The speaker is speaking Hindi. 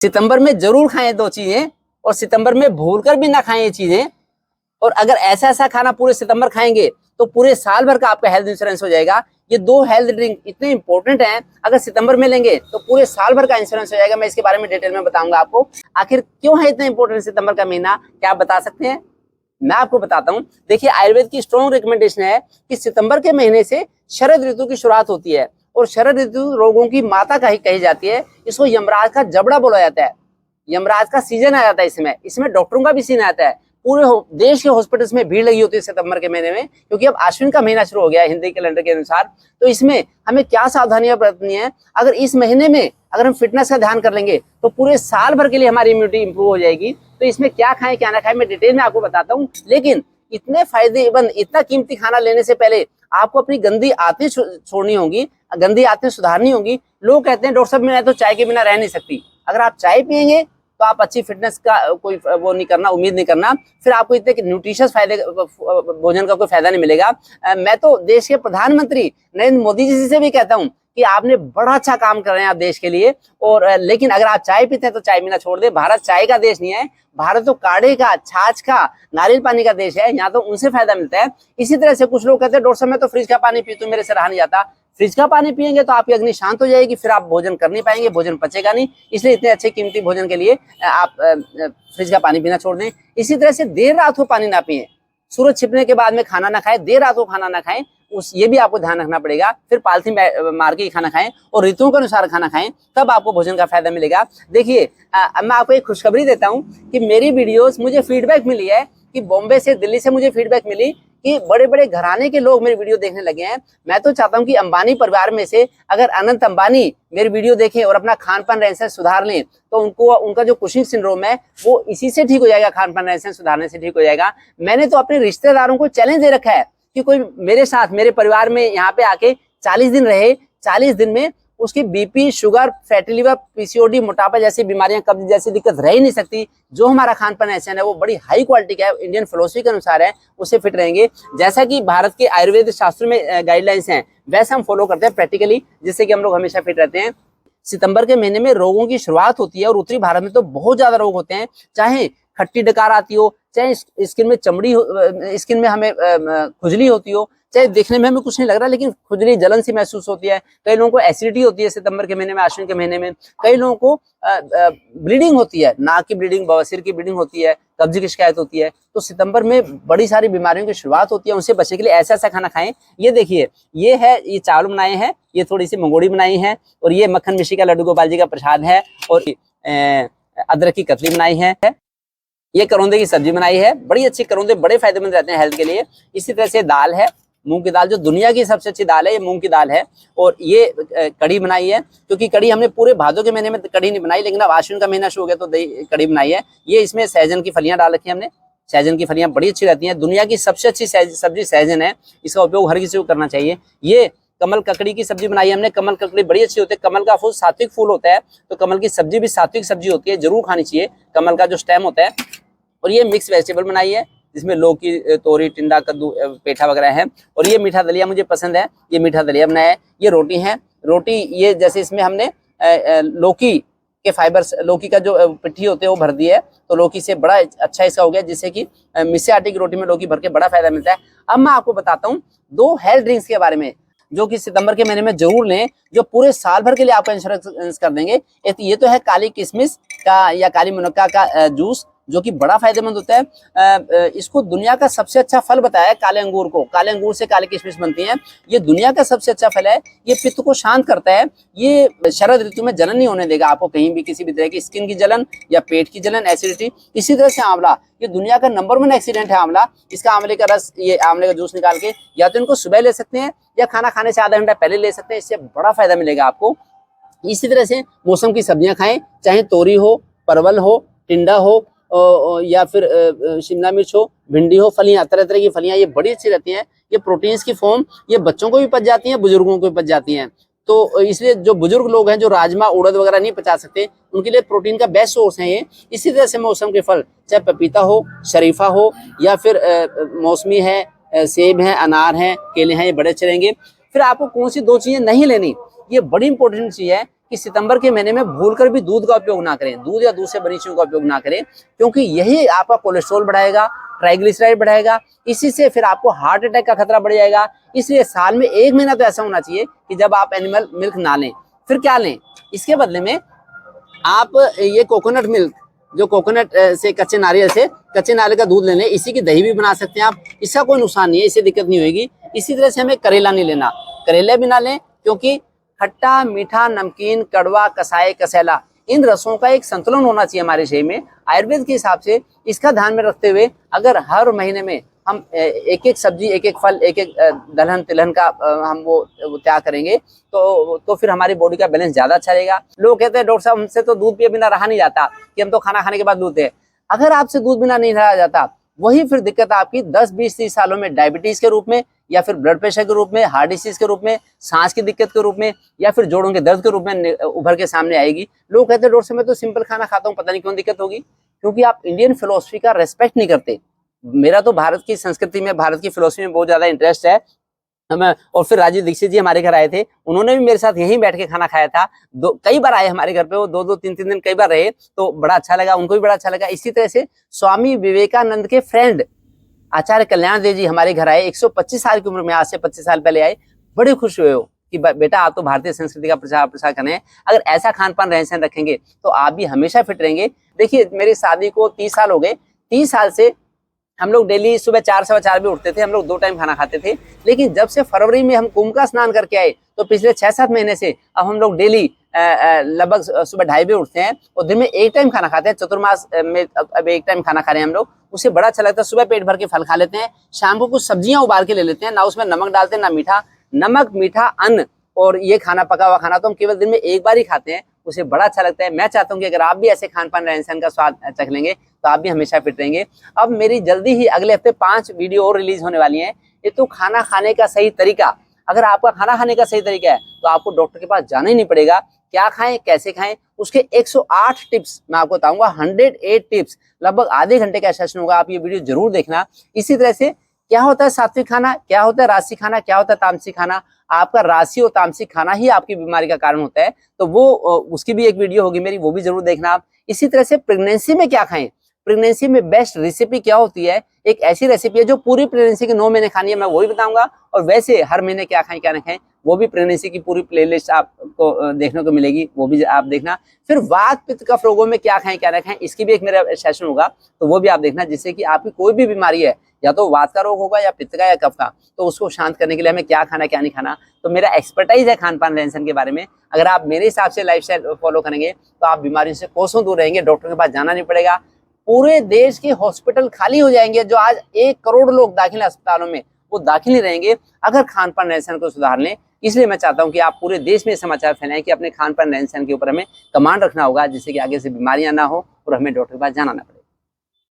सितंबर में जरूर खाएं दो चीजें, और सितंबर में भूलकर भी ना खाएं ये चीजें। और अगर ऐसा ऐसा खाना पूरे सितंबर खाएंगे तो पूरे साल भर का आपका हेल्थ इंश्योरेंस हो जाएगा। ये दो हेल्थ ड्रिंक इतने इंपॉर्टेंट हैं, अगर सितंबर में लेंगे तो पूरे साल भर का इंश्योरेंस हो जाएगा। मैं इसके बारे में डिटेल में बताऊंगा आपको। आखिर क्यों है इतना इंपॉर्टेंट सितंबर का महीना, क्या आप बता सकते हैं? मैं आपको बताता हूँ। देखिए, आयुर्वेद की स्ट्रॉन्ग रिकमेंडेशन है कि सितंबर के महीने से शरद ऋतु की शुरुआत होती है, और शरद ऋतु रोगों की माता कही जाती है। इसको यमराज का जबड़ा बोला जाता है। यमराज का सीजन आ जाता है इसमें डॉक्टरों का भी सीजन आता है। पूरे देश के हॉस्पिटल्स में भीड़ लगी होती है सितंबर के महीने में, क्योंकि अब आश्विन का महीना शुरू हो गया है हिंदी कैलेंडर के अनुसार। तो इसमें हमें क्या सावधानियां बरतनी है? अगर इस महीने में अगर हम फिटनेस का ध्यान कर लेंगे तो पूरे साल भर के लिए हमारी इम्यूनिटी इंप्रूव हो जाएगी। तो इसमें क्या खाएं क्या ना खाएं मैं डिटेल में आपको बताता हूँ। लेकिन इतने फायदेमंद, इतना कीमती खाना लेने से पहले आपको अपनी गंदी आदतें छोड़नी होंगी, गंदी आदतें सुधारनी होंगी। लोग कहते हैं डॉक्टर साहब मैं तो चाय के बिना रह नहीं सकती। अगर आप चाय पियेंगे तो आप अच्छी फिटनेस का कोई वो नहीं करना, उम्मीद नहीं करना, फिर आपको इतने न्यूट्रिशियस फायदे भोजन का कोई फायदा नहीं मिलेगा। मैं तो देश के प्रधानमंत्री नरेंद्र मोदी जी से भी कहता हूँ कि आपने बड़ा अच्छा काम कर रहे हैं आप देश के लिए। और लेकिन अगर आप चाय पीते हैं तो चाय पीना छोड़ दे। भारत चाय का देश नहीं है, भारत तो काढ़े का, छाछ का, नारियल पानी का देश है। यहाँ तो उनसे फायदा मिलता है। इसी तरह से कुछ लोग कहते हैं डॉक्टर साहब मैं तो फ्रिज का पानी पीता हूं, मेरे से रहा नहीं जाता। फ्रिज का पानी पियेंगे तो आपकी अग्नि शांत हो जाएगी, फिर आप भोजन कर नहीं पाएंगे, भोजन पचेगा नहीं। इसलिए इतने अच्छे कीमती भोजन के लिए आप फ्रिज का पानी पीना छोड़ दें। इसी तरह से देर रात को पानी ना पिए, सूरज छिपने के बाद में खाना ना खाएं, देर रात को खाना ना खाएं, ये भी आपको ध्यान रखना पड़ेगा। फिर पालथी मार के खाना खाएं और ऋतुओं के अनुसार खाना खाएं, तब आपको भोजन का फायदा मिलेगा। देखिए, मैं आपको एक खुशखबरी देता हूं कि मेरी वीडियोस मुझे फीडबैक मिली है कि बॉम्बे से, दिल्ली से मुझे फीडबैक मिली कि बड़े बड़े घराने के लोग मेरी वीडियो देखने लगे हैं। मैं तो चाहता हूं कि अंबानी परिवार में से अगर अनंत अंबानी मेरी वीडियो देखें और अपना खान पान रहन सहन सुधार लें तो उनको, उनका जो कुशिंग सिंड्रोम है वो इसी से ठीक हो जाएगा, खान पान रहन सहन सुधारने से ठीक हो जाएगा। मैंने तो अपने रिश्तेदारों को चैलेंज दे रखा है कि कोई मेरे साथ, मेरे परिवार में यहाँ पे आके 40 दिन रहे, 40 दिन में उसकी BP, sugar, fatty liver, PCOD, मोटापा जैसी बीमारियां, कब्ज जैसी दिक्कत रह ही नहीं सकती। जो हमारा खान पान ऐसा है वो बड़ी हाई क्वालिटी का है, इंडियन फिलोसफी के अनुसार है, उससे फिट रहेंगे। जैसा कि भारत के आयुर्वेद शास्त्र में गाइडलाइंस हैं वैसा हम फॉलो करते हैं प्रैक्टिकली, जिससे कि हम लोग हमेशा फिट रहते हैं। सितंबर के महीने में रोगों की शुरुआत होती है और उत्तरी भारत में तो बहुत ज्यादा रोग होते हैं, चाहे खट्टी डकार आती हो, चाहे स्किन में चमड़ी, स्किन में हमें खुजली होती हो, चाहे देखने में हमें कुछ नहीं लग रहा लेकिन खुजली, जलन सी महसूस होती है। कई लोगों को एसिडिटी होती है सितंबर के महीने में, आश्विन के महीने में। कई लोगों को ब्लीडिंग होती है, नाक की ब्लीडिंग, बवासीर की ब्लीडिंग होती है, कब्ज की शिकायत होती है। तो सितंबर में बड़ी सारी बीमारियों की शुरुआत होती है। उनसे बचने के लिए ऐसा ऐसा खाना खाएं। ये देखिए, ये है, ये चावल बनाए हैं, ये थोड़ी सी मंगोड़ी बनाई है, और ये मक्खन मिश्री का लड्डू गोपाल जी का प्रसाद है, और अदरक की कतली बनाई है, ये करौंदे की सब्जी बनाई है। बड़ी अच्छी करौंदे बड़े फायदेमंद रहते हैं हेल्थ के लिए। इसी तरह से दाल है, मूंग की दाल, जो दुनिया की सबसे अच्छी दाल है, ये मूंग की दाल है। और ये कढ़ी बनाई है, क्योंकि कढ़ी हमने पूरे भादों के महीने में कढ़ी नहीं बनाई, लेकिन अब आश्विन का महीना शुरू हो गया तो कढ़ी बनाई है। ये इसमें सहजन की फलियां डाल रखी है हमने। सहजन की फलियां बड़ी अच्छी रहती हैं, दुनिया की सबसे अच्छी सब्जी सहजन है, इसका उपयोग हर किसी को करना चाहिए। ये कमल ककड़ी की सब्जी बनाई है हमने। कमल ककड़ी बड़ी अच्छी होती है, कमल का फूल सात्विक फूल होता है, तो कमल की सब्जी भी सात्विक सब्जी होती है, जरूर खानी चाहिए, कमल का जो स्टेम होता है। और ये मिक्स वेजिटेबल बनाई है, जिसमें लौकी, तोरी, टिंडा, कद्दू, पेठा वगैरह है। और ये मीठा दलिया मुझे पसंद है, ये मीठा दलिया बनाया है। ये रोटी है, रोटी ये जैसे इसमें हमने लौकी के फाइबर्स, लौकी का जो पिट्ठी होते हैं वो भर दी है, तो लौकी से बड़ा अच्छा इसका हो गया, जिससे कि मिस्से आटे की रोटी में लौकी भर के बड़ा फायदा मिलता है। अब मैं आपको बताता हूँ 2 हेल्थ ड्रिंक्स के बारे में, जो कि सितंबर के महीने में जरूर लें, जो पूरे साल भर के लिए आपका इंश्योरेंस कर देंगे। ये तो है काली किशमिश का या काली मुनक्का का जूस, जो कि बड़ा फायदेमंद होता है। इसको दुनिया का सबसे अच्छा फल बताया है काले अंगूर को। काले अंगूर से काली किशमिश बनती है, ये दुनिया का सबसे अच्छा फल है। ये पित्त को शांत करता है, ये शरद ऋतु में जलन नहीं होने देगा आपको, कहीं भी किसी भी तरह की स्किन की जलन या पेट की जलन, एसिडिटी। इसी तरह से आंवला, ये दुनिया का नंबर 1 एक्सीडेंट है आंवला। इसका आंवले का रस, ये आंवले का जूस निकाल के या तो इनको सुबह ले सकते हैं या खाना खाने से आधा घंटा पहले ले सकते हैं, इससे बड़ा फायदा मिलेगा आपको। इसी तरह से मौसम की सब्जियां खाएं, चाहे तोरी हो, परवल हो, टिंडा हो, या फिर शिमला मिर्च हो, भिंडी हो, फलियां, तरह तरह की फलियां, ये बड़ी अच्छी रहती हैं। ये प्रोटीन्स की फॉर्म, ये बच्चों को भी पच जाती हैं, बुजुर्गों को भी पच जाती हैं। तो इसलिए जो बुजुर्ग लोग हैं, जो राजमा, उड़द वगैरह नहीं पचा सकते, उनके लिए प्रोटीन का बेस्ट सोर्स है ये। इसी तरह से मौसम के फल, चाहे पपीता हो, शरीफा हो, या फिर मौसमी है, सेब है, अनार है, केले हैं, ये बड़े अच्छे रहेंगे। फिर आपको कौन सी 2 चीजें नहीं लेनी? ये बड़ी इंपॉर्टेंट चीज है कि सितंबर के महीने में भूलकर भी दूध का उपयोग ना करें, दूध या दूध से बनी चीजों का उपयोग ना करें, क्योंकि यही आपका कोलेस्ट्रॉल बढ़ाएगा, ट्राइग्लिसराइड बढ़ाएगा, इसी से फिर आपको हार्ट अटैक का खतरा बढ़ जाएगा। इसलिए साल में 1 महीना तो ऐसा होना चाहिए कि जब आप एनिमल मिल्क ना लें। फिर क्या लें, इसके बदले में आप ये कोकोनट मिल्क, जो कोकोनट से कच्चे नारियल का दूध ले लें, इसी की दही भी बना सकते हैं आप, इसका कोई नुकसान नहीं है, इससे दिक्कत नहीं होगी। इसी तरह से हमें करेला नहीं लेना, करेला भी ना लें, क्योंकि खट्टा, मीठा, नमकीन, कड़वा, कसाई, कसैला, इन रसों का एक संतुलन होना चाहिए हमारे शरीर में। आयुर्वेद के हिसाब से इसका ध्यान में रखते हुए अगर हर महीने में हम एक एक सब्जी, एक एक फल, एक एक दलहन तिलहन का हम वो त्याग करेंगे तो फिर हमारी बॉडी का बैलेंस ज्यादा अच्छा रहेगा। लोग कहते हैं डॉक्टर साहब हमसे तो दूध पिए बिना रहा नहीं जाता, कि हम तो खाना खाने के बाद दूध है। अगर आपसे दूध बिना नहीं रहा जाता, वही फिर दिक्कत आपकी 10, 20, 30 सालों में डायबिटीज के रूप में, या फिर ब्लड प्रेशर के रूप में, हार्ट डिसीज के रूप में, सांस की दिक्कत के रूप में, या फिर जोड़ों के दर्द के रूप में उभर के सामने आएगी। लोग कहते हैं डॉक्टर साहब मैं तो सिंपल खाना खाता हूँ, पता नहीं क्यों दिक्कत होगी, क्योंकि आप इंडियन फिलोसफी का रेस्पेक्ट नहीं करते। मेरा तो भारत की संस्कृति में, भारत की फिलोसफी में बहुत ज्यादा इंटरेस्ट है। और फिर राजीव दीक्षित जी हमारे घर आए थे, उन्होंने भी मेरे साथ यहीं बैठ के खाना खाया था। कई बार आए हमारे घर पे, वो 2-2, 3-3 दिन कई बार रहे, तो बड़ा अच्छा लगा, उनको भी बड़ा अच्छा लगा। इसी तरह से स्वामी विवेकानंद के फ्रेंड आचार्य कल्याण देव जी हमारे घर आए, 125 साल की उम्र में, आज से 25 साल पहले आए। बड़े खुश हुए हो कि बेटा आप तो भारतीय संस्कृति का प्रसार कर रहे हैं, अगर ऐसा खान पान रहन सहन रखेंगे तो आप भी हमेशा फिट रहेंगे। देखिए मेरी शादी को 30 साल हो गए, 30 साल से हम लोग डेली सुबह 4, सवा 4 भी उठते थे, हम लोग 2 टाइम खाना खाते थे। लेकिन जब से फरवरी में हम कुंभ का स्नान करके आए, तो पिछले 6-7 महीने से अब हम लोग डेली लगभग सुबह 2:30 बजे उठते हैं और दिन में 1 टाइम खाना खाते हैं। चतुर्मास में अब 1 टाइम खाना खा रहे हैं हम लोग, उससे बड़ा अच्छा लगता है। सुबह पेट भर के फल खा लेते हैं, शाम को कुछ सब्जियां उबाल के ले लेते हैं, ना उसमें नमक डालते हैं ना मीठा। नमक, मीठा, अन्न और ये खाना, पका हुआ खाना तो हम केवल दिन में 1 बार ही खाते हैं, उसे बड़ा अच्छा लगता है। मैं चाहता हूँ कि अगर आप भी ऐसे खान पान रहन सहन का स्वाद चख लेंगे तो आप भी हमेशा फिट रहेंगे। अब मेरी जल्दी ही अगले हफ्ते 5 वीडियो और रिलीज होने वाली हैं। ये तो खाना खाने का सही तरीका, अगर आपका खाना खाने का सही तरीका है तो आपको डॉक्टर के पास जाना ही नहीं पड़ेगा। क्या खाएं, कैसे खाएं, उसके 108 टिप्स मैं आपको बताऊंगा, 108 टिप्स, लगभग आधे घंटे का सेशन होगा। आप ये वीडियो जरूर देखना। इसी तरह से क्या होता है सात्विक खाना, क्या होता है राजसिक खाना, क्या होता है तामसिक खाना। आपका राशि और तामसिक खाना ही आपकी बीमारी का कारण होता है, तो वो उसकी भी एक वीडियो होगी मेरी, वो भी जरूर देखना आप। इसी तरह से प्रेगनेंसी में क्या खाएं, प्रेगनेंसी में बेस्ट रेसिपी क्या होती है, एक ऐसी रेसिपी है जो पूरी प्रेगनेंसी के 9 महीने खानी है, मैं वही बताऊंगा। और वैसे हर महीने क्या खाएं क्या ना खाएं, वो भी प्रेगनेंसी की पूरी प्लेलिस्ट आपको देखने को मिलेगी, वो भी आप देखना। फिर वात पित्त कफ रोगों में क्या खाएं क्या ना खाएं, इसकी भी एक मेरा सेशन होगा, तो वो भी आप देखना, जिससे कि आपकी कोई भी बीमारी है, या तो वात का रोग होगा या पित्त का या कफ का, तो उसको शांत करने के लिए हमें क्या खाना क्या नहीं खाना। तो मेरा एक्सपर्टाइज है खान पान रहन सहन के बारे में। अगर आप मेरे हिसाब से लाइफस्टाइल फॉलो करेंगे तो आप बीमारियों से कोसों दूर रहेंगे, डॉक्टर के पास जाना नहीं पड़ेगा। पूरे देश के हॉस्पिटल खाली हो जाएंगे, जो आज 1 करोड़ लोग दाखिल अस्पतालों में, वो दाखिल नहीं रहेंगे अगर खान पान रहन सहन को सुधार लें। इसलिए मैं चाहता हूं कि आप पूरे देश में समाचार फैलाएं कि अपने खान पान रहन सहन के ऊपर हमें कमांड रखना होगा, जिससे कि आगे से बीमारियां ना हो और हमें डॉक्टर के पास जाना ना पड़े।